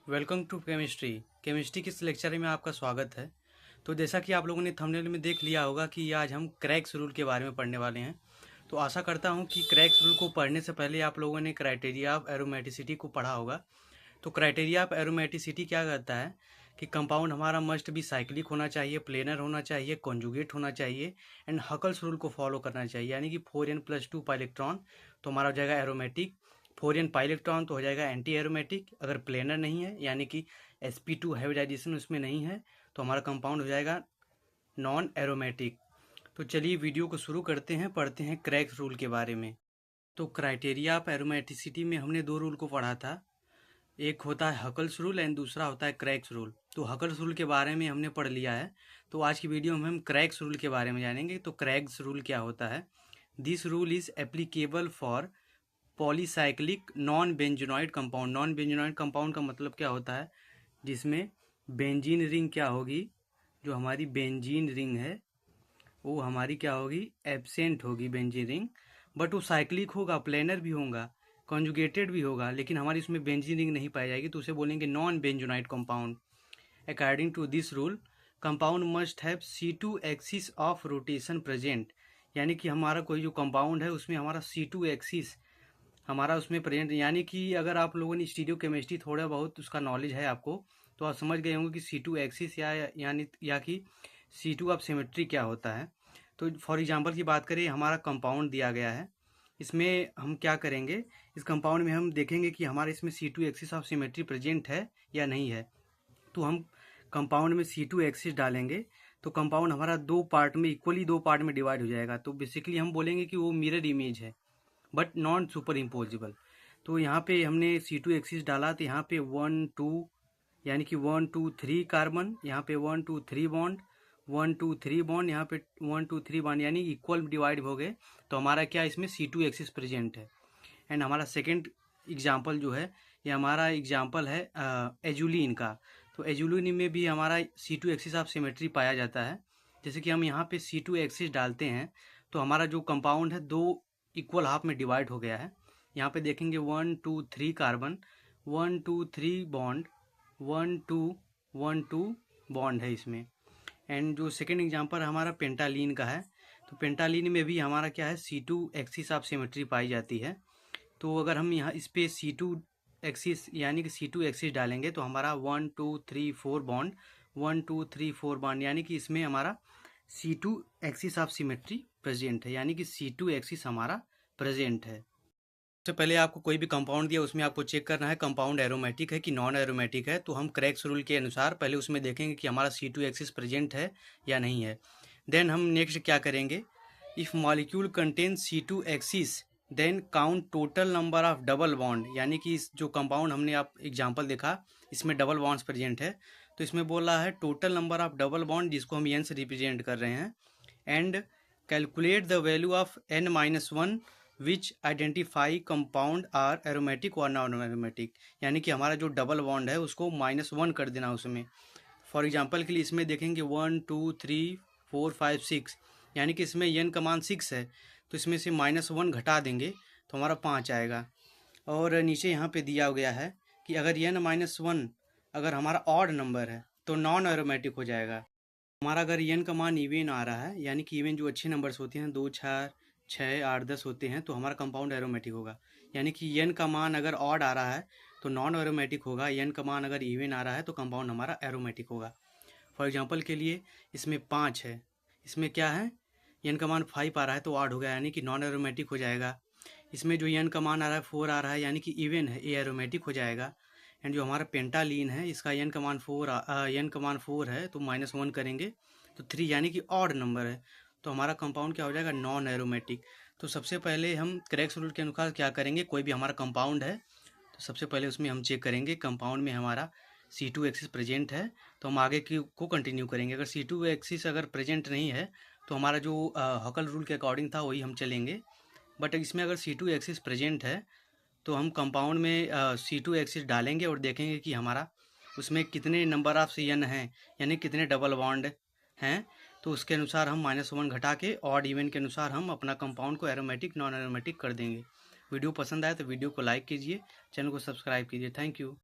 Welcome to chemistry के इस lecture में आपका स्वागत है। तो जैसा कि आप लोगों ने थंबनेल में देख लिया होगा कि आज हम क्रैग्स रूल के बारे में पढ़ने वाले हैं। तो आशा करता हूं कि क्रैग्स रूल को पढ़ने से पहले आप लोगों ने क्राइटेरिया ऑफ एरोमेटिसिटी को पढ़ा होगा। तो क्राइटेरिया ऑफ एरोमेटिसिटी क्या कहता है कि कंपाउंड हमारा मस्ट भी साइक्लिक होना चाहिए, प्लेनर होना चाहिए, कॉन्जुगेट होना चाहिए एंड हकल्स रूल को फॉलो करना चाहिए, यानी कि 4n+2 पाइलेक्ट्रॉन तो हमारा हो जाएगा एरोमेटिक, 4n पाइलेक्ट्रॉन तो हो जाएगा एंटी एरोमेटिक। अगर प्लेनर नहीं है यानी कि sp2 हाइब्रिडाइजेशन उसमें नहीं है तो हमारा कंपाउंड हो जाएगा नॉन एरोमेटिक। तो चलिए वीडियो को शुरू करते हैं, पढ़ते हैं क्रैग्स रूल के बारे में। तो क्राइटेरिया ऑफ एरोमेटिसिटी में हमने दो रूल को पढ़ा था, एक होता है हकल्स रूल एंड दूसरा होता है क्रैग्स रूल। तो हकल्स रूल के बारे में हमने पढ़ लिया है, तो आज की वीडियो में हम क्रैग्स रूल के बारे में जानेंगे। तो क्रैग्स रूल क्या होता है? This rule is applicable for polycyclic non benzenoid compound. Non benzenoid compound का मतलब क्या होता है? जिसमें बेंजीन रिंग क्या होगी, जो हमारी बेंजीन रिंग है वो हमारी क्या होगी, एब्सेंट होगी बेंजीन रिंग, बट वो साइक्लिक होगा, प्लेनर भी होगा, कॉन्जुगेटेड भी होगा, लेकिन हमारी उसमें बेंजीन रिंग नहीं पाई जाएगी, तो उसे बोलेंगे non benzenoid compound. According to this rule compound must have C2 axis of rotation present, यानी कि हमारा कोई जो कंपाउंड है उसमें हमारा C2 एक्सिस हमारा उसमें प्रेजेंट, यानी कि अगर आप लोगों ने स्टीरियो केमिस्ट्री थोड़ा बहुत उसका नॉलेज है आपको, तो आप समझ गए होंगे कि C2 एक्सिस या कि C2 ऑफ सिमेट्री क्या होता है। तो फॉर एग्जांपल की बात करें, हमारा कंपाउंड दिया गया है, इसमें हम क्या करेंगे, इस कंपाउंड में हम देखेंगे कि हमारे इसमें C2 axis of symmetry present है या नहीं है। तो हम कंपाउंड में C2 एक्सिस डालेंगे तो कंपाउंड हमारा दो पार्ट में, इक्वली दो पार्ट में डिवाइड हो जाएगा। तो बेसिकली हम बोलेंगे कि वो मिरर इमेज है बट नॉन सुपर इम्पोजिबल। तो यहाँ पे हमने C2 एक्सिस डाला तो यहाँ पे 1 2 यानी कि 1 2 3 कार्बन, यहाँ पे 1 2 3 बॉन्ड, 1 2 3 बॉन्ड, यहाँ पे 1 2 3 बॉन्ड, यानी इक्वल डिवाइड हो गए। तो हमारा क्या इसमें C2 एक्सिस प्रेजेंट है। एंड हमारा सेकेंड एग्जाम्पल जो है, ये हमारा एग्जाम्पल है एजुलिन का। तो एजुलिन में भी हमारा C2 एक्सिस ऑफ सिमेट्री पाया जाता है। जैसे कि हम यहाँ पे C2 एक्सिस डालते हैं तो हमारा जो कंपाउंड है दो इक्वल हाफ में डिवाइड हो गया है। यहाँ पे देखेंगे 1 2 3 कार्बन, 1 2 3 बॉन्ड, 1 2 1 2 बॉन्ड है इसमें। एंड जो सेकेंड एग्जाम्पल हमारा पेंटालीन का है, तो पेंटालीन में भी हमारा क्या है, C2 एक्सिस ऑफ सिमेट्री पाई जाती है। तो अगर हम यहाँ इस पे C2 एक्सिस यानी कि C2 एक्सिस डालेंगे तो हमारा 1 2 3 4 बॉन्ड, 1 2 3 4 बॉन्ड, यानी कि इसमें हमारा C2 axis of symmetry present है, यानी कि C2 एक्सिस हमारा प्रेजेंट है। सबसे पहले आपको कोई भी कंपाउंड दिया उसमें आपको चेक करना है कंपाउंड एरोमेटिक है कि नॉन एरोमेटिक है। तो हम क्रैग्स रूल के अनुसार पहले उसमें देखेंगे कि हमारा C2 एक्सिस प्रेजेंट है या नहीं है। देन हम नेक्स्ट क्या करेंगे, if molecule contain C2 axis then count total number of double bond, यानी कि इस जो कंपाउंड हमने आप एग्जाम्पल देखा इसमें डबल बॉन्ड्स प्रेजेंट है, तो इसमें बोल रहा है total number of double bond, जिसको हम n से रिप्रेजेंट कर रहे हैं। And calculate the value of n-1 which identify compound are aromatic और नॉन एरोमेटिक, यानी कि हमारा जो डबल बॉन्ड है उसको -1 कर देना उसमें। फॉर एग्जांपल के लिए इसमें देखेंगे 1 2 3 4 5 6, यानी कि इसमें n का मान 6 है, तो इसमें से -1 घटा देंगे तो हमारा 5 आएगा। और नीचे यहाँ पे दिया गया है कि अगर n-1 अगर हमारा ऑड नंबर है तो नॉन एरोमेटिक हो जाएगा। हमारा अगर n का मान इवन आ रहा है, यानी कि इवन जो अच्छे नंबर्स होते हैं 2 4 6 8 10 होते हैं, तो हमारा कंपाउंड एरोमेटिक होगा। यानी कि n का मान अगर ऑड आ रहा है तो नॉन एरोमेटिक होगा, n का मान अगर इवन आ रहा है तो कंपाउंड हमारा एरोमेटिक होगा। फॉर एग्जांपल के लिए इसमें 5 है, इसमें क्या है, n का मान 5 आ रहा है तो ऑड हो गया, यानी कि नॉन एरोमेटिक हो जाएगा। इसमें जो n का मान आ रहा है 4 आ रहा है, यानी कि इवन है, ये एरोमेटिक हो जाएगा। एंड जो हमारा पेंटालीन है इसका n का मान 4 है तो -1 करेंगे तो 3, यानी कि ऑड नंबर है, तो हमारा कंपाउंड क्या हो जाएगा, नॉन एरोमेटिक। तो सबसे पहले हम क्रैग्स रूल के अनुसार क्या करेंगे, कोई भी हमारा कंपाउंड है तो सबसे पहले उसमें हम चेक करेंगे कंपाउंड में हमारा C2 एक्सिस प्रेजेंट है तो हम आगे की को कंटिन्यू करेंगे। अगर C2 एक्सिस अगर प्रेजेंट नहीं है तो हमारा जो हकल रूल के अकॉर्डिंग था वही हम चलेंगे। बट इसमें अगर C2 एक्सिस प्रेजेंट है तो हम कंपाउंड में C2 एक्सिस डालेंगे और देखेंगे कि हमारा उसमें कितने नंबर ऑफ n हैं, यानी कितने डबल बॉन्ड हैं। तो उसके अनुसार हम -1 घटा के ऑड इवन के अनुसार हम अपना कंपाउंड को एरोमेटिक नॉन एरोमेटिक कर देंगे। वीडियो पसंद आए तो वीडियो को लाइक कीजिए, चैनल को सब्सक्राइब कीजिए। Thank you.